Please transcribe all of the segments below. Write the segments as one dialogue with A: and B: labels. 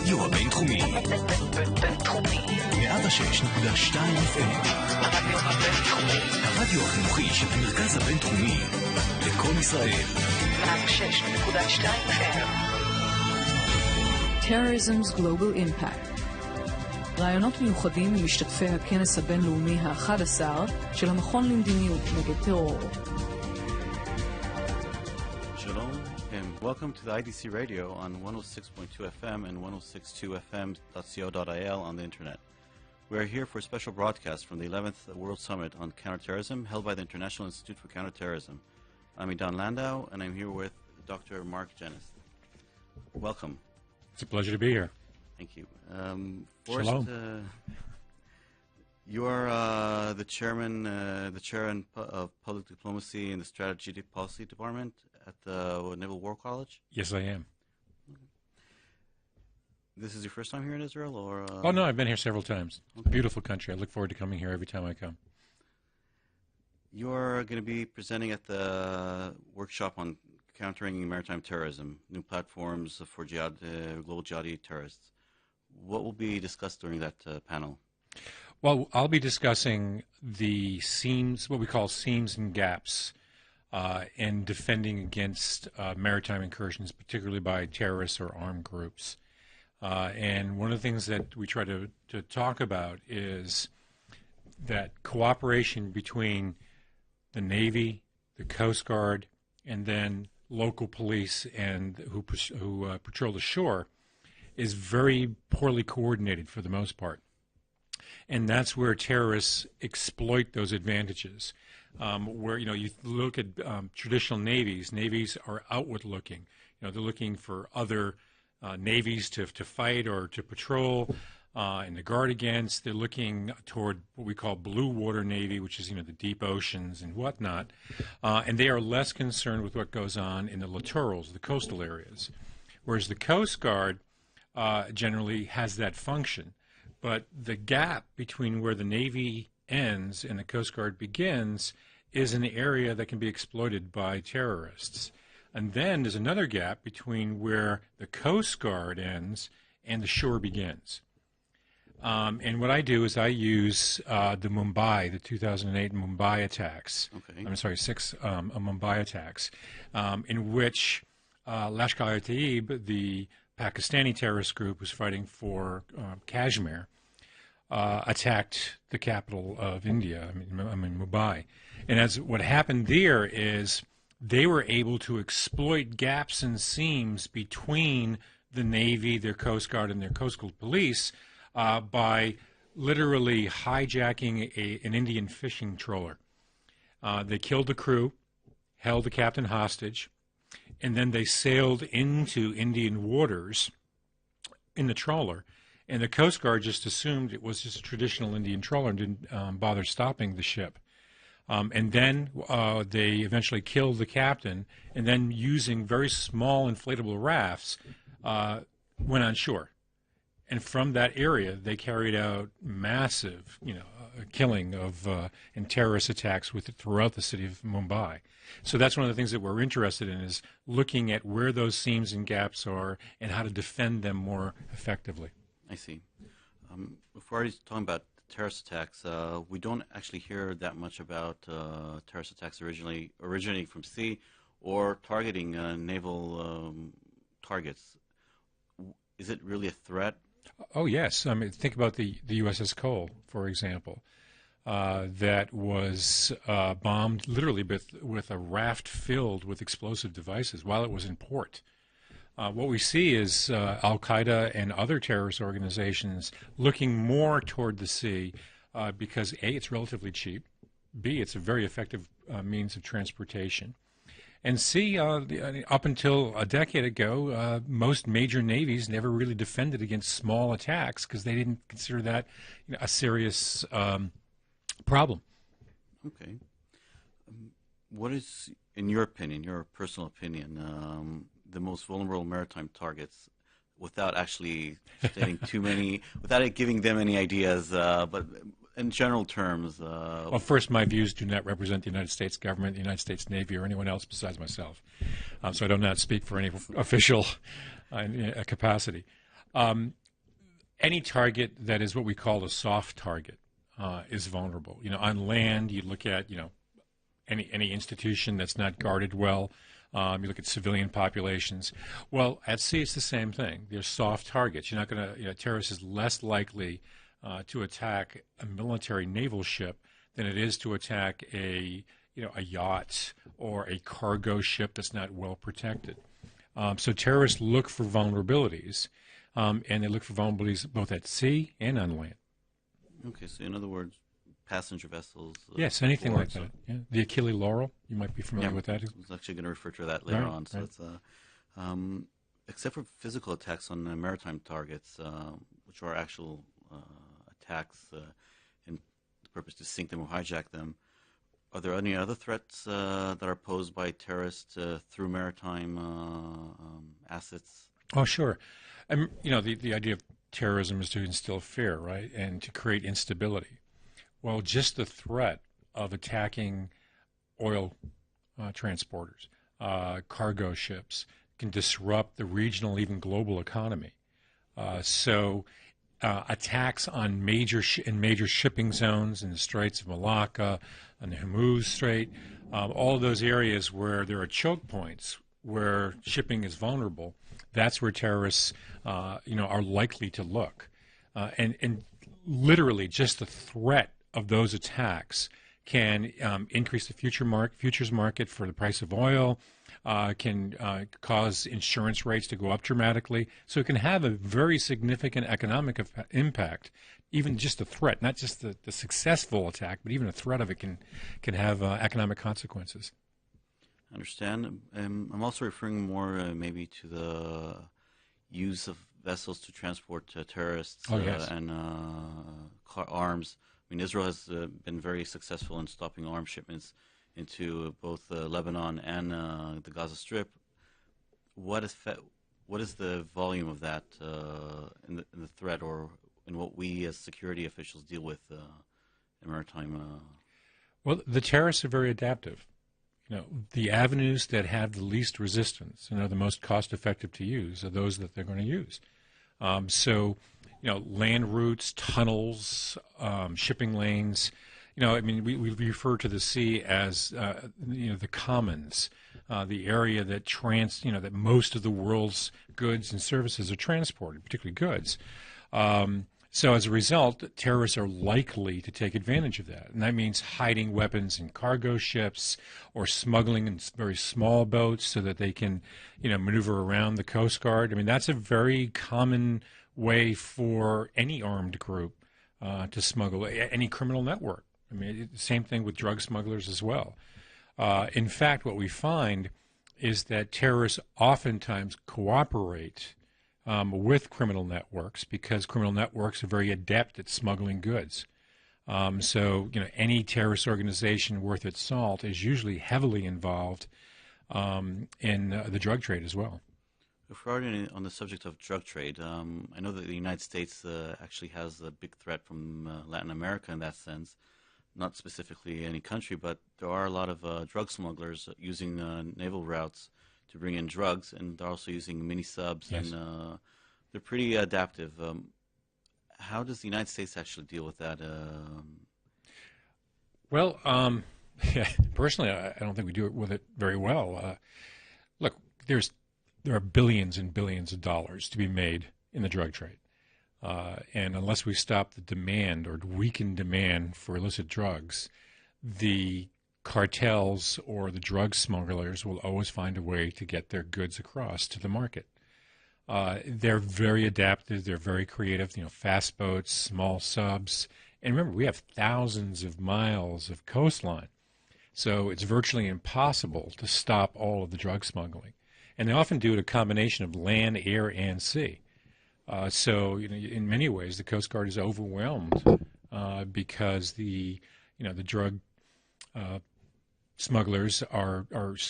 A: הרדיו הבינתחומי. בינתחומי. 106.2 FM. הרדיו הבינתחומי. הרדיו החינוכי של המרכז הבינתחומי. לכל ישראל. 106.2 FM.
B: Terrorism's Global Impact. רעיונות מיוחדים למשתתפי הכנס הבינלאומי ה-11 של המכון למדיניות נגד טרור.
C: Shalom and welcome to the IDC radio on 106.2 FM and 106.2fm.co.il on the internet. We are here for a special broadcast from the 11th World Summit on Counter-Terrorism held by the International Institute for Counter-Terrorism. I'm Edan Landau and I'm here with Dr. Marc Genest. Welcome.
D: It's a pleasure to be here.
C: Thank you. Forrest, you are the chairman, the chair of public diplomacy in the Strategic Policy Department at the Naval War College?
D: Yes, I am.
C: This is your first time here in Israel, or?
D: Oh no, I've been here several times.
C: Okay.
D: Beautiful country. I look forward to coming here every time I come.
C: You're going to be presenting at the workshop on countering maritime terrorism, new platforms for global jihadi terrorists. What will be discussed during that panel?
D: Well, I'll be discussing the seams, what we call seams and gaps, in defending against maritime incursions, particularly by terrorists or armed groups. And one of the things that we try to talk about is that cooperation between the Navy, the Coast Guard, and then local police and who patrol the shore is very poorly coordinated for the most part. And that's where terrorists exploit those advantages. Where, you look at traditional navies are outward looking. They're looking for other navies to fight or to patrol and to guard against. They're looking toward what we call blue water navy, which is, the deep oceans and whatnot. And they are less concerned with what goes on in the littorals, the coastal areas. Whereas the Coast Guard generally has that function. But the gap between where the Navy ends and the Coast Guard begins is an area that can be exploited by terrorists. And then there's another gap between where the Coast Guard ends and the shore begins. And what I do is I use the 2008 Mumbai attacks.
C: Okay.
D: I'm sorry, 6 Mumbai attacks, in which Lashkar-e-Taiba, the Pakistani terrorist group was fighting for Kashmir, attacked the capital of India, Mumbai. And what happened there is they were able to exploit gaps and seams between the Navy, their Coast Guard, and their coastal police by literally hijacking an Indian fishing trawler. They killed the crew, held the captain hostage, and then they sailed into Indian waters in the trawler. And the Coast Guard just assumed it was just a traditional Indian trawler and didn't bother stopping the ship. And then they eventually killed the captain, and then using very small inflatable rafts, went on shore. And from that area, they carried out massive, killing of and terrorist attacks throughout the city of Mumbai. So that's one of the things that we're interested in, is looking at where those seams and gaps are and how to defend them more effectively.
C: I see. Before I talking about terrorist attacks, we don't actually hear that much about terrorist attacks originating from sea or targeting naval targets. Is it really a threat?
D: Oh, yes. Think about the U.S.A. Cole, for example, that was bombed literally with a raft filled with explosive devices while it was in port. What we see is Alqaeda and other terrorist organizations looking more toward the sea because, A, it's relatively cheap, B, it's a very effective means of transportation, and C, up until a decade ago, most major navies never really defended against small attacks because they didn't consider that a serious problem.
C: Okay. What is, in your opinion, your personal opinion, the most vulnerable maritime targets, without actually stating too many, without giving them any ideas, but in general terms?
D: Well, first, my views do not represent the United States government, the United States Navy, or anyone else besides myself. So I do not speak for any official capacity. any target that is what we call a soft target is vulnerable. On land, you look at, any institution that's not guarded well. You look at civilian populations. Well, at sea, it's the same thing. They're soft targets. You're not going to, terrorists is less likely to attack a military naval ship than it is to attack a yacht or a cargo ship that's not well protected. So terrorists look for vulnerabilities, and they look for vulnerabilities both at sea and on land.
C: Okay, so in other words, passenger vessels.
D: Yes, anything like that. Yeah. The Achille Laurel, you might be familiar with that.
C: I was actually going to refer to that later on. So
D: right.
C: it's except for physical attacks on maritime targets, which are actual attacks in the purpose to sink them or hijack them. Are there any other threats that are posed by terrorists through maritime assets?
D: Oh, sure. The idea of terrorism is to instill fear, right, and to create instability. Well, just the threat of attacking oil transporters, cargo ships, can disrupt the regional, even global economy. So attacks on major shipping zones in the Straits of Malacca, on the Hormuz Strait, all of those areas where there are choke points where shipping is vulnerable, that's where terrorists are likely to look. And literally just the threat of those attacks can increase the futures market for the price of oil, can cause insurance rates to go up dramatically. So it can have a very significant economic impact. Even just the threat, not just the successful attack, but even a threat of it can have economic consequences.
C: I understand. I'm also referring more maybe to the use of vessels to transport terrorists and arms. I mean, Israel has been very successful in stopping arms shipments into both Lebanon and the Gaza Strip. What is the volume of that in the threat, or in what we as security officials deal with in maritime?
D: Well, the terrorists are very adaptive. The avenues that have the least resistance and are the most cost-effective to use are those that they're going to use. Land routes, tunnels, shipping lanes. We refer to the sea as the commons, the area that that most of the world's goods and services are transported, particularly goods. So as a result, terrorists are likely to take advantage of that. And that means hiding weapons in cargo ships or smuggling in very small boats so that they can, maneuver around the Coast Guard. I mean, that's a very common way for any armed group to smuggle, any criminal network. I mean, same thing with drug smugglers as well. In fact, what we find is that terrorists oftentimes cooperate with criminal networks because criminal networks are very adept at smuggling goods. Any terrorist organization worth its salt is usually heavily involved in the drug trade as well.
C: If we're already on the subject of drug trade, I know that the United States actually has a big threat from Latin America in that sense. Not specifically any country, but there are a lot of drug smugglers using naval routes to bring in drugs, and they're also using mini subs,
D: yes.
C: And they're pretty adaptive. How does the United States actually deal with that?
D: Well, personally, I don't think we do it with it very well. Look, there are billions and billions of dollars to be made in the drug trade. And unless we stop the demand or weaken demand for illicit drugs, the cartels or the drug smugglers will always find a way to get their goods across to the market. They're very adaptive. They're very creative, fast boats, small subs. And remember, we have thousands of miles of coastline. So it's virtually impossible to stop all of the drug smuggling. And they often do it a combination of land, air, and sea. In many ways, the Coast Guard is overwhelmed because the drug smugglers are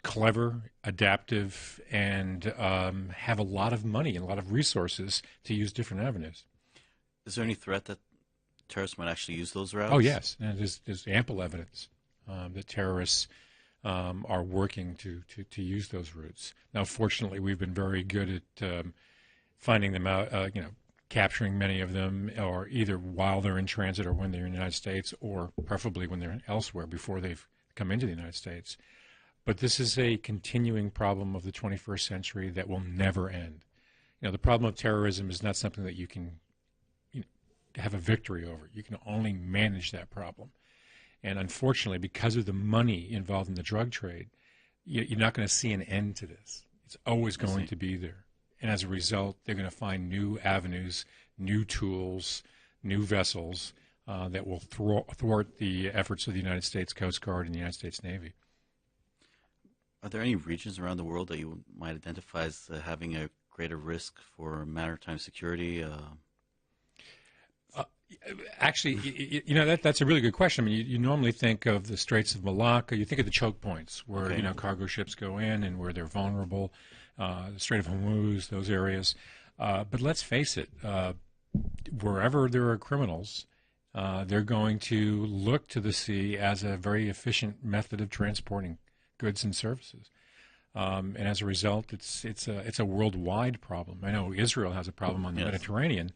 D: clever, adaptive, and have a lot of money and a lot of resources to use different avenues.
C: Is there any threat that terrorists might actually use those routes?
D: Oh, yes. And there's ample evidence that terrorists are working to use those routes. Now, fortunately, we've been very good at finding them out, capturing many of them, or either while they're in transit or when they're in the United States, or preferably when they're elsewhere before they've come into the United States. But this is a continuing problem of the 21st century that will never end. The problem of terrorism is not something that you can have a victory over. You can only manage that problem. And unfortunately, because of the money involved in the drug trade, you're not going to see an end to this. It's always going to be there. And as a result, they're going to find new avenues, new tools, new vessels that will thwart the efforts of the United States Coast Guard and the United States Navy.
C: Are there any regions around the world that you might identify as having a greater risk for maritime security?
D: Actually, that's a really good question. I mean, you normally think of the Straits of Malacca. You think of the choke points where cargo ships go in and where they're vulnerable. The Strait of Hormuz, those areas. But let's face it, wherever there are criminals, they're going to look to the sea as a very efficient method of transporting goods and services. And as a result, it's a worldwide problem. I know Israel has a problem on the Mediterranean.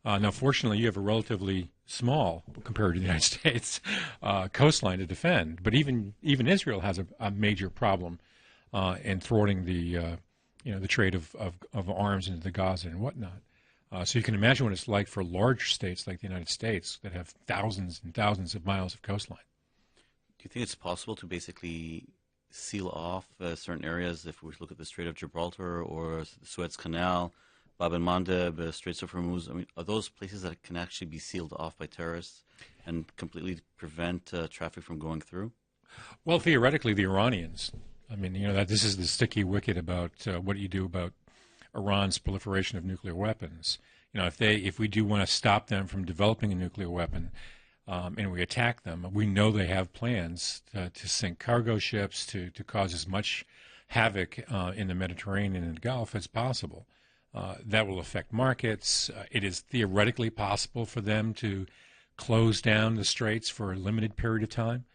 D: Now, fortunately, you have a relatively small, compared to the United States, coastline to defend. But even Israel has a major problem in thwarting the trade of arms into the Gaza and whatnot. So you can imagine what it's like for large states like the United States that have thousands and thousands of miles of coastline.
C: Do you think it's possible to basically seal off certain areas, if we look at the Strait of Gibraltar or the Suez Canal, Bab el-Mandeb, Straits of Hormuz? I mean, are those places that can actually be sealed off by terrorists and completely prevent traffic from going through?
D: Well, theoretically, the Iranians. I mean, that this is the sticky wicket about what you do about Iran's proliferation of nuclear weapons. If we do want to stop them from developing a nuclear weapon, and we attack them, we know they have plans to sink cargo ships, to cause as much havoc in the Mediterranean and the Gulf as possible. That will affect markets. It is theoretically possible for them to close down the straits for a limited period of time.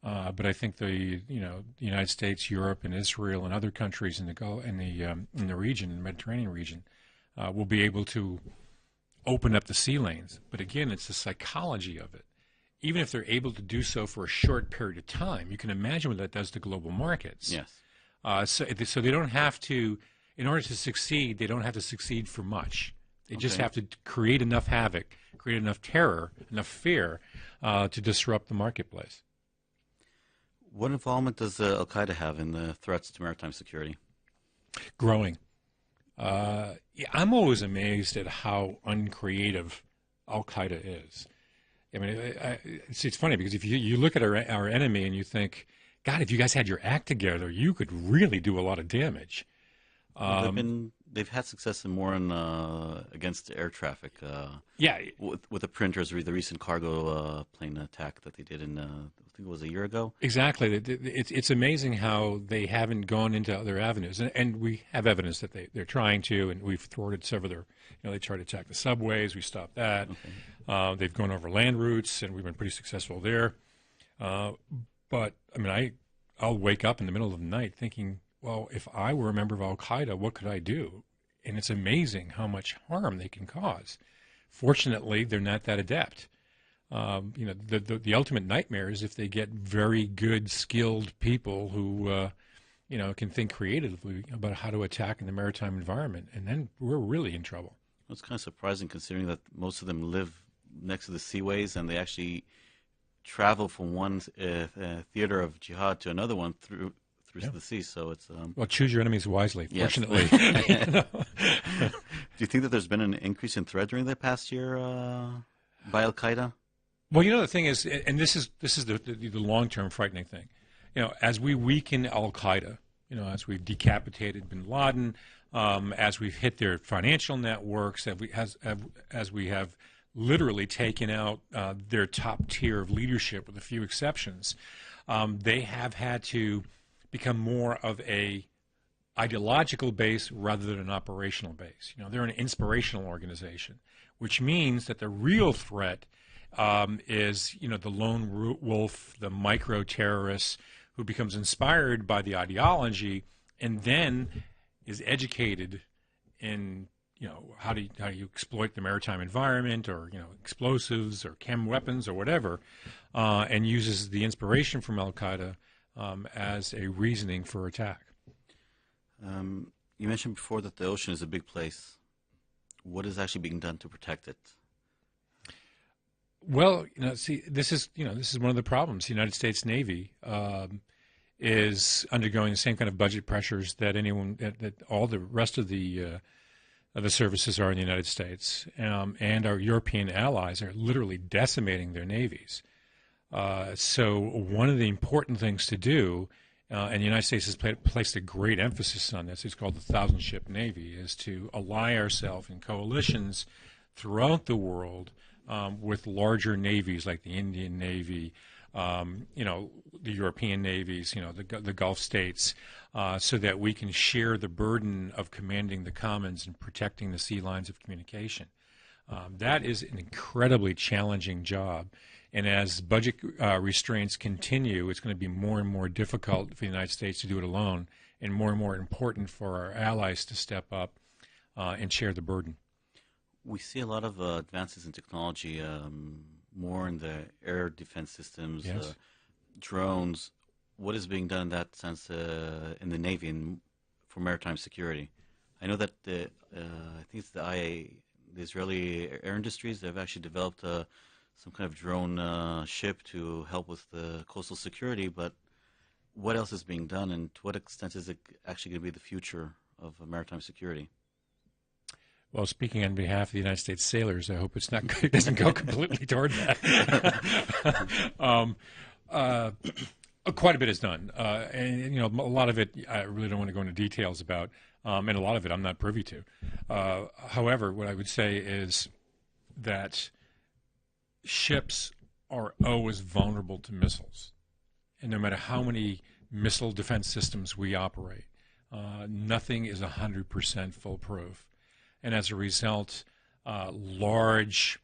D: But I think the United States, Europe, and Israel, and other countries in the Gulf, in the region, in the Mediterranean region, will be able to open up the sea lanes. But again, it's the psychology of it. Even if they're able to do so for a short period of time, you can imagine what that does to global markets.
C: Yes.
D: So they don't have to. In order to succeed, they don't have to succeed for much. They just have to create enough havoc, create enough terror, enough fear to disrupt the marketplace.
C: What involvement does Al-Qaeda have in the threats to maritime security?
D: Growing. I'm always amazed at how uncreative Al-Qaeda is. I mean, it's funny because if you look at our enemy and you think, God, if you guys had your act together, you could really do a lot of damage.
C: They've had success in more against air traffic. With the printers, the recent cargo plane attack that they did in I think it was a year ago.
D: Exactly. It's amazing how they haven't gone into other avenues, and we have evidence that they're trying to, and we've thwarted several of their. They tried to attack the subways. We stopped that. Okay. They've gone over land routes, and we've been pretty successful there. But I mean, I'll wake up in the middle of the night thinking, well, if I were a member of Al-Qaeda, what could I do? And it's amazing how much harm they can cause. Fortunately, they're not that adept. The ultimate nightmare is if they get very good, skilled people who, can think creatively about how to attack in the maritime environment, and then we're really in trouble.
C: Well, it's kind of surprising considering that most of them live next to the seaways, and they actually travel from one theater of jihad to another one through the sea. So it's
D: well, choose your enemies wisely.
C: Yes.
D: Fortunately.
C: Do you think that there's been an increase in threat during the past year by Al-Qaeda?
D: Well, the thing is, and this is the long-term frightening thing. As we weaken Al-Qaeda, as we've decapitated bin Laden, as we've hit their financial networks, as we have literally taken out their top tier of leadership, with a few exceptions, they have had to become more of a ideological base rather than an operational base. They're an inspirational organization, which means that the real threat is, the lone wolf, the micro-terrorist who becomes inspired by the ideology and then is educated in, how do you exploit the maritime environment, or explosives or chem weapons or whatever, and uses the inspiration from Al-Qaeda as a reasoning for attack.
C: You mentioned before that the ocean is a big place. What is actually being done to protect it?
D: Well, see, this is one of the problems. The United States Navy is undergoing the same kind of budget pressures that all the rest of the services are in the United States, and our European allies are literally decimating their navies. So one of the important things to do, and the United States has placed a great emphasis on this, it's called the 1,000-ship Navy, is to ally ourselves in coalitions throughout the world with larger navies like the Indian Navy, the European navies, the Gulf states, so that we can share the burden of commanding the commons and protecting the sea lines of communication. That is an incredibly challenging job. And as budget restraints continue, it's going to be more and more difficult for the United States to do it alone, and more important for our allies to step up and share the burden.
C: We see a lot of advances in technology, more in the air defense systems,
D: yes.
C: Drones. What is being done in that sense in the Navy and for maritime security? I know that I think it's the Israeli air industries, they've actually developed some kind of drone ship to help with the coastal security, but what else is being done, and to what extent is it actually going to be the future of maritime security?
D: Well, speaking on behalf of the United States sailors, I hope it doesn't go completely toward that. Quite a bit is done, and a lot of it I really don't want to go into details about, and a lot of it I'm not privy to. However, what I would say is that ships are always vulnerable to missiles, and no matter how many missile defense systems we operate, nothing is 100% foolproof. And as a result, large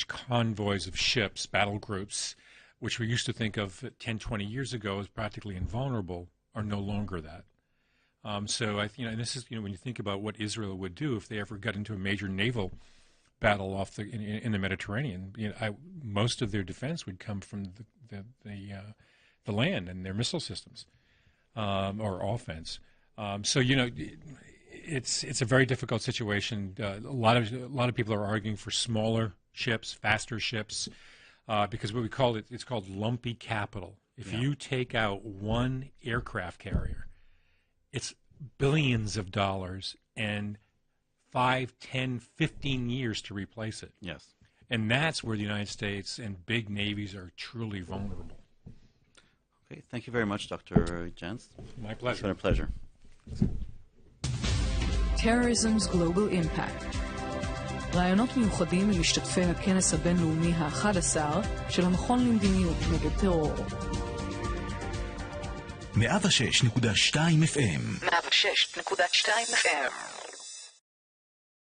D: convoys of ships, battle groups, which we used to think of 10, 20 years ago as practically invulnerable, are no longer that. So and this is, when you think about what Israel would do if they ever got into a major naval battle in the Mediterranean, most of their defense would come from the land and their missile systems, or offense. It's a very difficult situation. A lot of people are arguing for smaller ships, faster ships, because what we call it's called lumpy capital. If you take out one aircraft carrier, it's billions of dollars and 5, 10, 15 years to replace it.
C: Yes.
D: And that's where the United States and big navies are truly vulnerable.
C: Okay, thank you very much, Dr. Genest.
D: My pleasure.
C: It's been a pleasure.
B: Terrorism's Global Impact. רעיונות מיוחדים ממשתתפי הכנס הבינלאומי ה-11 של המכון למדיניות נגד טרור.
A: 106.2 FM
B: 106.2 FM